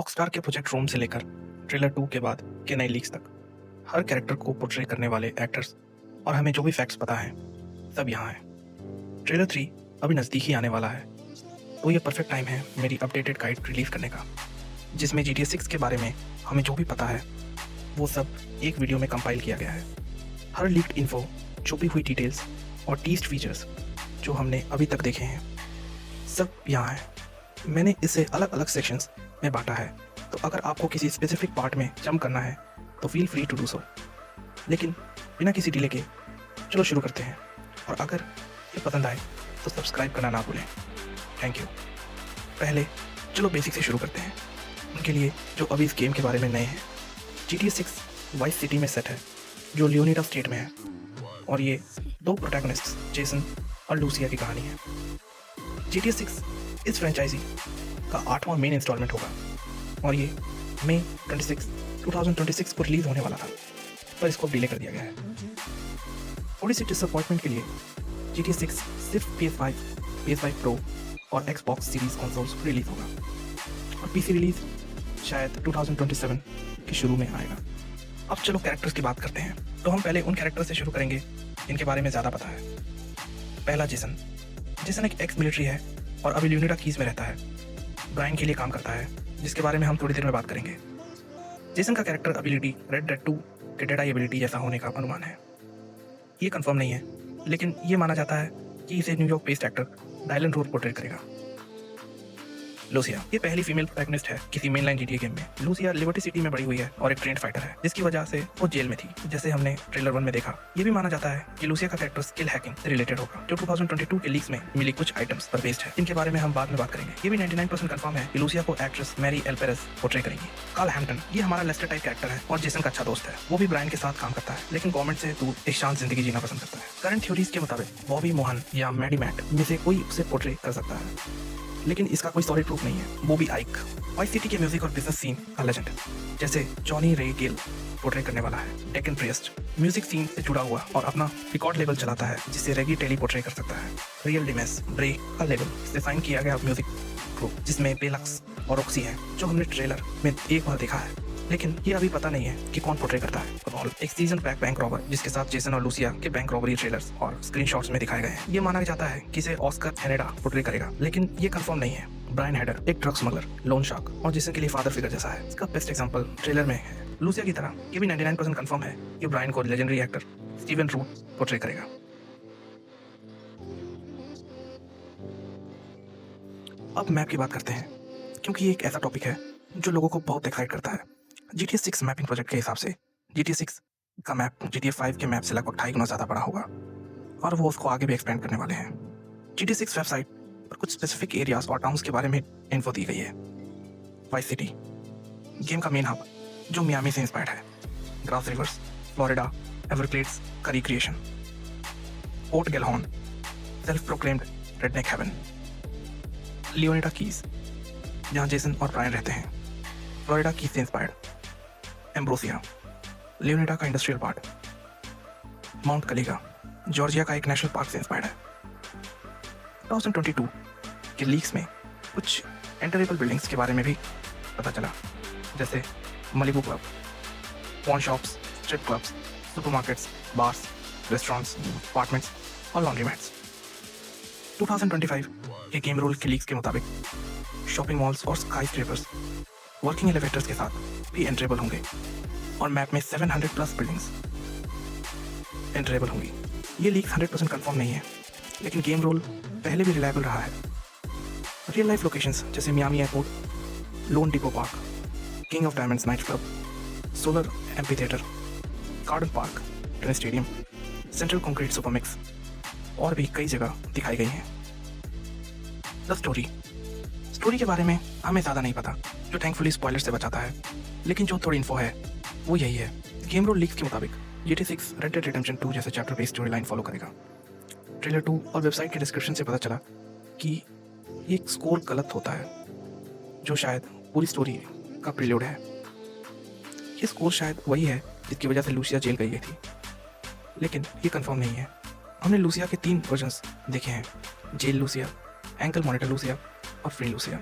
Rockstar के project रोम से लेकर ट्रेलर 2 के बाद के नए लीक्स तक हर कैरेक्टर को पोर्ट्रे करने वाले एक्टर्स और हमें जो भी फैक्ट्स पता हैं सब यहाँ हैं। ट्रेलर 3 अभी नज़दीक ही आने वाला है, तो ये परफेक्ट टाइम है मेरी अपडेटेड गाइड रिलीज करने का, जिसमें GTA 6 के बारे में हमें जो भी पता है वो सब एक वीडियो में कंपाइल किया गया है। हर लीक्ड इन्फो, छुपी हुई डिटेल्स और टीज्ड फीचर्स जो हमने अभी तक देखे हैं सब यहाँ है। मैंने इसे अलग अलग सेक्शंस में बांटा है, तो अगर आपको किसी स्पेसिफिक पार्ट में जंप करना है तो feel free to do so. लेकिन बिना किसी डिले के चलो शुरू करते हैं, और अगर ये पसंद आए तो सब्सक्राइब करना ना भूलें। Thank you. पहले चलो बेसिक से शुरू करते हैं। उनके लिए जो अभी इस गेम के बारे में नए हैं, GTA 6 वाइस सिटी में सेट है जो लियोनीडा स्टेट में है, और ये दो प्रोटैगनिस्ट्स जेसन और लूसिया की कहानी है। GTA 6 इस फ्रेंचाइजी का 8वां मेन इंस्टॉलमेंट होगा, और ये मई 2026 को रिलीज होने वाला था, पर इसको डिले कर दिया गया है। थोड़ी सी डिसअपॉइंटमेंट के लिए GTA 6 सिर्फ PS5 Pro और Xbox सीरीज कंसोल्स पर रिलीज होगा, और PC रिलीज शायद 2027 के शुरू में आएगा। अब चलो कैरेक्टर्स की बात करते हैं, तो हम पहले उन कैरेक्टर्स से शुरू करेंगे जिनके बारे में ज़्यादा पता है। पहला जेसन एक एक्स मिलिट्री है और अभी लियोनीडा कीज में रहता है। ब्रायन के लिए काम करता है, जिसके बारे में हम थोड़ी देर में बात करेंगे। जेसन का कैरेक्टर एबिलिटी रेड डेड 2 के डेड आई एबिलिटी जैसा होने का अनुमान है। ये कंफर्म नहीं है, लेकिन ये माना जाता है कि इसे New York based actor Dylan road portrait करेगा। लूसिया ये पहली फीमेल प्रोटैगनिस्ट है किसी मेनलाइन GTA गेम में। लूसिया लिबर्टी सिटी में बड़ी हुई है और एक ट्रेंड फाइटर है, जिसकी वजह से वो जेल में थी, जैसे हमने ट्रेलर 1 में देखा। ये भी माना जाता है कि लूसिया का कैरेक्टर स्किल हैकिंग से रिलेटेड होगा, जो 2022 के लीक्स में मिली कुछ आइटम्स पर बेस्ड है। इनके बारे में हम बाद में बात करेंगे। ये भी 99% कंफर्म है कि लूसिया को actress Mary L Perez portray करेंगी। कार्ल हैम्पटन ये हमारा लेस्टर टाइप कैरेक्टर है और जेसन का अच्छा दोस्त है। वो भी ब्रायन के साथ काम करता है, लेकिन गवर्नमेंट से दूर एक शांत जिंदगी जीना पसंद करता है। करंट थ्योरीज के मुताबिक बॉबी मोहन या मैडी मैट में से कोई उसे पोर्ट्रे कर सकता है, लेकिन इसका कोई सॉलिड प्रूफ नहीं है। बॉबी आइक वाइस सिटी के म्यूजिक और बिजनेस सीन का लेजेंड, जैसे जॉनी रे गिल पोर्ट्रे करने वाला है। डेकन प्रियस्ट म्यूजिक सीन से जुड़ा हुआ और अपना रिकॉर्ड लेबल चलाता है, जिससे रेगी टेली पोर्ट्रे कर सकता है। रियल डिमेस ब्रे का लेबल से साइन किया गया म्यूजिक ग्रुप, जिसमें बेलक्स और रॉक्सी है, जो हमने ट्रेलर में एक बार देखा है, लेकिन ये अभी पता नहीं है कि कौन पोर्ट्रे करता है। रॉल एक सीजन पैक बैंक रॉबर, जिसके साथ जेसन और लूसिया के बैंक रॉबरी ट्रेलर्स और स्क्रीनशॉट्स में दिखाए गए हैं। ये माना जाता है कि इसे ऑस्कर हेनेडा पोर्ट्रे करेगा, लेकिन ये कंफर्म नहीं है। ब्रायन हेडर एक ड्रग स्मगलर, लोन शार्क और जेसन के लिए फादर फिगर जैसा है। इसका बेस्ट एग्जांपल ट्रेलर में है। लूसिया की तरह ये भी 99% कंफर्म है कि ब्रायन को legendary actor Steven Root portray करेगा। अब मैप की बात करते हैं, क्योंकि ये एक ऐसा टॉपिक है जो लोगों को बहुत एक्साइट करता है। GTA 6 मैपिंग प्रोजेक्ट के हिसाब से GTA 6 का मैप GTA 5 के मैप से लगभग 2.5 गुना ज़्यादा बड़ा होगा, और वो उसको आगे भी एक्सपेंड करने वाले हैं। GTA 6 वेबसाइट पर कुछ स्पेसिफिक एरियाज और टाउन्स के बारे में इन्फो दी गई है। वाइस सिटी गेम का मेन हब, जो मियामी से इंस्पायर्ड है। ग्रास रिवर्स, फ्लोरिडा एवरग्लेड्स का recreation. Port Gellhorn self proclaimed redneck heaven. Leonida Keys जहाँ जेसन और ब्रायन रहते हैं, फ्लोरिडा कीज से इंस्पायर्ड। एम्ब्रोसिया लियोनीडा का industrial part. Mount Kalaga Georgia का एक नेशनल पार्क से इंस्पायर्ड है। 2022 के लीक्स में कुछ एंटरेबल बिल्डिंग्स के बारे में भी पता चला, जैसे Malibu club, pawn shops, strip clubs, supermarkets, bars, restaurants, apartments और लॉन्ड्रीमैट्स। 2025 के गेम रोल के लीक्स के मुताबिक शॉपिंग मॉल्स और स्काई स्क्रेपर्स वर्किंग एलिवेटर्स के साथ भी एंट्रेबल होंगे, और मैप में 700+ बिल्डिंग्स एंट्रेबल होंगी। ये लीक 100% कंफर्म नहीं है, लेकिन गेम रोल पहले भी रिलायबल रहा है। रियल लाइफ लोकेशंस जैसे Miami airport, loan depot park, king of diamonds night club, solar amphitheatre, garden park, tennis stadium, central concrete supermix और भी कई जगह दिखाई गई हैं। द स्टोरी के बारे में हमें ज़्यादा नहीं पता, जो थैंकफुली स्पॉइलर से बचाता है, लेकिन जो थोड़ी इन्फो है वो यही है। गेम रोल लीक्स के मुताबिक GTA 6 रेड डेड रिडेम्पशन 2 जैसे chapter based story line follow करेगा। ट्रेलर 2 और वेबसाइट के डिस्क्रिप्शन से पता चला कि ये एक स्कोर गलत होता है, जो शायद पूरी स्टोरी का प्रील्यूड है। ये स्कोर शायद वही है जिसकी वजह से लूसिया जेल गई थी, लेकिन ये कंफर्म नहीं है। हमने लूसिया के 3 वर्जन्स देखे हैं, jail Lucia, ankle monitor Lucia और फ्री लूसिया।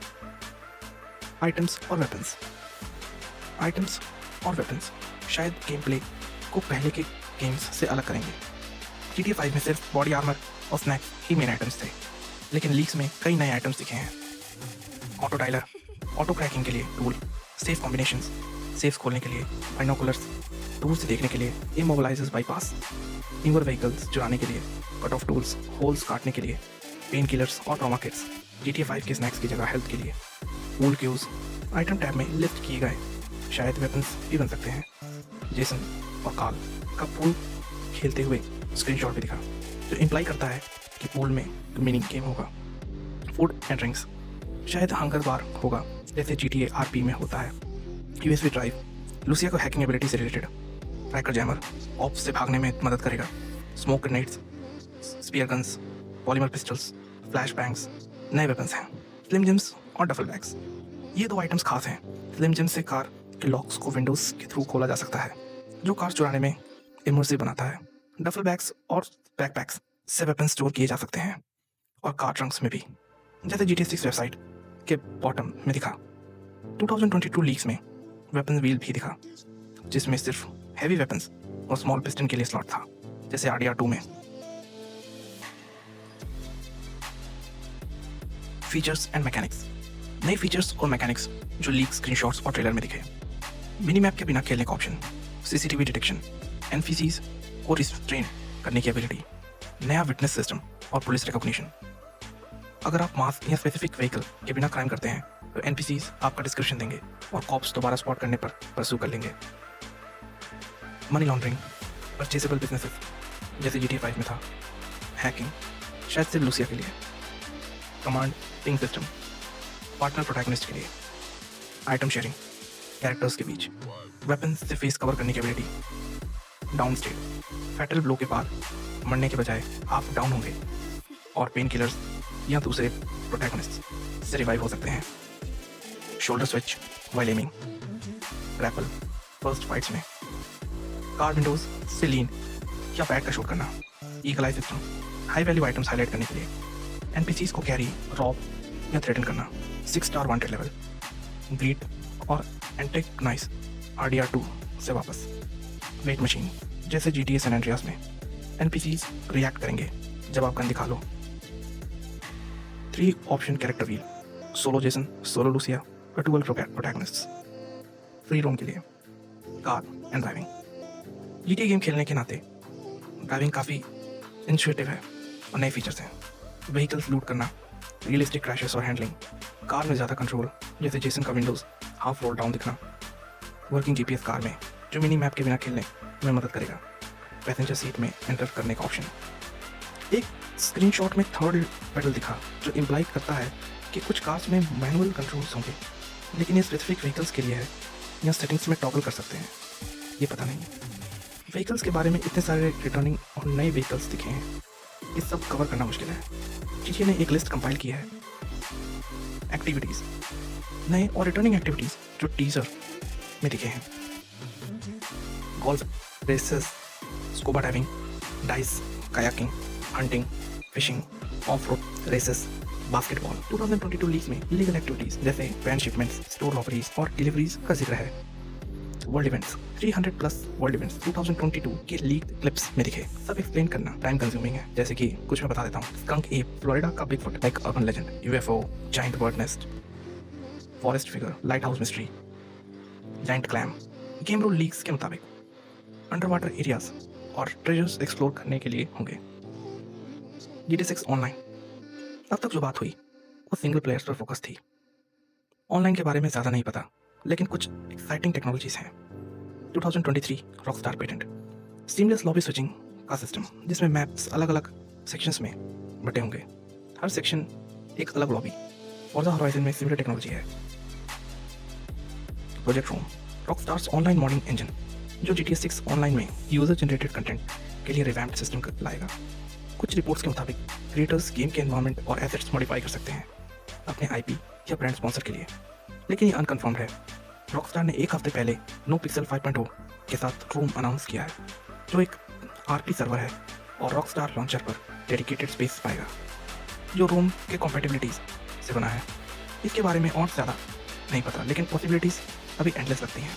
आइटम्स और वेपन्स। आइटम्स और वेपन्स शायद गेम प्ले को पहले के गेम्स से अलग करेंगे। GTA 5 में सिर्फ बॉडी आर्मर और स्नैक्स ही मेन आइटम्स थे, लेकिन लीक्स में कई नए आइटम्स दिखे हैं। ऑटो डायलर, ऑटो क्रैकिंग के लिए टूल, सेफ कॉम्बिनेशंस, सेफ खोलने के लिए बाइनोकुलर्स, दूर से देखने के लिए इमोबिलाइजर्स बाईपास, न्यूअर व्हीकल्स चुराने के लिए कट ऑफ टूल्स, होल्स काटने के लिए पेन किलर्स और ट्रॉमा किट्स, GTA 5 के स्नैक्स की जगह हेल्थ के लिए पूल क्यूज आइटम टैब में लिस्ट किए गए शायद वेपन्स भी बन सकते हैं। जेसन और कार्ल का पूल खेलते हुए स्क्रीनशॉट भी दिखा, जो इम्प्लाई करता है कि पूल में मिनी गेम होगा। फूड एंड ड्रिंक्स शायद हंगर बार होगा, जैसे GTA RP में होता है। USB ड्राइव लूसिया को हैकिंग एबिलिटी से रिलेटेड। ट्रैकर जैमर ऑप्स से भागने में मदद करेगा। Smoke grenades, spear guns, polymer pistols, flash bangs नए वेपन्स हैं। स्लिम जिम्स और डफल बैग्स, ये दो आइटम्स खास हैं। स्लिम जिम से कार के लॉक्स को विंडोज़ के थ्रू खोला जा सकता है, जो कार चुराने में इमर्सिव बनाता है। डफल बैग्स और बैकपैक्स से वेपन स्टोर किए जा सकते हैं, और कार ट्रंक्स में भी, जैसे GTA 6 वेबसाइट के बॉटम में दिखा। 2022 लीक्स में वेपन व्हील भी दिखा, जिसमें सिर्फ हैवी वेपन्स और स्मॉल पिस्टन के लिए स्लॉट था, जैसे RDR2 में। फीचर्स एंड मैकेनिक्स, नए फीचर्स और मैकेनिक्स जो लीक स्क्रीनशॉट्स और ट्रेलर में दिखे। मिनी मैप के बिना खेलने का ऑप्शन, CCTV डिटेक्शन, NPCs को रिस्ट्रेन करने की एबिलिटी, नया विटनेस सिस्टम और पुलिस रिकॉग्निशन। अगर आप मास्क या स्पेसिफिक व्हीकल के बिना क्राइम करते हैं तो NPCs आपका डिस्क्रिप्शन देंगे और कॉप्स दोबारा स्पॉट करने पर परस्यू कर लेंगे। मनी लॉन्ड्रिंग, परचेसेबल बिजनेसेस जैसे GTA 5 में था। हैकिंग शायद सिर्फ लूसिया के लिए। Command ping system partner protagonist के लिए। आइटम शेयरिंग कैरेक्टर्स के बीच। वेपन्स से फेस कवर करने की ability. Down state, fatal blow के बाद मरने के बजाय आप डाउन होंगे और पेन किलर्स या दूसरे प्रोटैगनिस्ट से रिवाइव हो सकते हैं। Shoulder switch while aiming. Grapple first fights में। कार विंडोज से लीन या बैट का शूट करना। Eagle I system high value items highlight करने के लिए। NPCs को कैरी, रॉब या थ्रेटन करना। 6 स्टार वांटेड लेवल। ग्रीट और एंटेगनाइज RDR2 से वापस। वेट मशीन जैसे GTA सैन एंड्रियास में NPCs रिएक्ट करेंगे जब आप गन दिखा लो। 3 option character wheel, solo Jason, solo Lucia और डुअल प्रोटैगनिस्ट्स। फ्री रोम के लिए। Car and driving, GTA game खेलने के नाते ड्राइविंग काफ़ी इंट्यूटिव है और नए फीचर्स हैं। व्हीकल्स लूट करना, रियलिस्टिक क्रैशेस और हैंडलिंग। कार में ज़्यादा कंट्रोल जैसे जेसन का विंडोज़ हाफ रोल डाउन दिखना। वर्किंग GPS कार में जो मिनी मैप के बिना खेलने में मदद करेगा। पैसेंजर सीट में एंटर करने का ऑप्शन। एक स्क्रीनशॉट में थर्ड पेडल दिखा, जो इम्प्लाई करता है कि कुछ कार्स में मैनुअल कंट्रोल्स होंगे, लेकिन ये स्पेसिफिक व्हीकल्स के लिए है या सेटिंग्स में टॉगल कर सकते हैं, ये पता नहीं। व्हीकल्स के बारे में इतने सारे रिटर्निंग और नए व्हीकल्स दिखे हैं, ये सब कवर करना मुश्किल है। GTA ने एक लिस्ट कंपाइल की है। एक्टिविटीज़, नए और रिटर्निंग एक्टिविटीज़ जो टीजर में दिखे हैं। Golf races, scuba diving, dice, kayaking, hunting, fishing, off road races, basketball. 2022 league में इलीगल एक्टिविटीज़ जैसे वैन शिपमेंट्स, स्टोर रॉबरीज और डिलीवरीज का जिक्र है। वर्ल्ड इवेंट्स, 300+ वर्ल्ड इवेंट्स 2022 के लीग क्लिप्स में दिखे। सब एक्सप्लेन करना टाइम कंज्यूमिंग है, जैसे कि कुछ मैं बता देता हूँ। स्कंक एप, फ्लोरिडा का bigfoot like urban legend, UFO, giant bird nest, forest figure, light house mystery, giant clam. Game rule leaks के मुताबिक अंडर वाटर एरियाज और ट्रेजर्स एक्सप्लोर करने के लिए होंगे। GTA 6 ऑनलाइन, अब तक जो बात हुई वो सिंगल प्लेयर्स पर फोकस थी। ऑनलाइन के बारे में ज़्यादा नहीं पता, लेकिन कुछ एक्साइटिंग टेक्नोलॉजीज हैं। 2023 Rockstar patent, seamless lobby switching का सिस्टम, जिसमें मैप्स अलग अलग सेक्शंस में बटे होंगे, हर सेक्शन एक अलग लॉबी। फॉर्जा होराइजन में सिमिलर टेक्नोलॉजी है। Project room, rockstars online modding engine, जो GTA 6 ऑनलाइन में यूजर जनरेटेड कंटेंट के लिए रिवैम्प्ड सिस्टम लाएगा। कुछ रिपोर्ट्स के मुताबिक क्रिएटर्स गेम के एनवायरनमेंट और एसेट्स मॉडिफाई कर सकते हैं अपने IP या ब्रांड स्पॉन्सर के लिए, लेकिन ये अनकन्फर्म्ड है। रॉकस्टार ने एक हफ्ते पहले NoPixel 5.0 के साथ रूम अनाउंस किया है, जो एक RP सर्वर है और रॉकस्टार लॉन्चर पर डेडिकेटेड स्पेस पाएगा, जो रूम के कॉम्पैटिबिलिटीज से बना है। इसके बारे में और ज़्यादा नहीं पता, लेकिन पॉसिबिलिटीज़ अभी एंडलेस लगती हैं।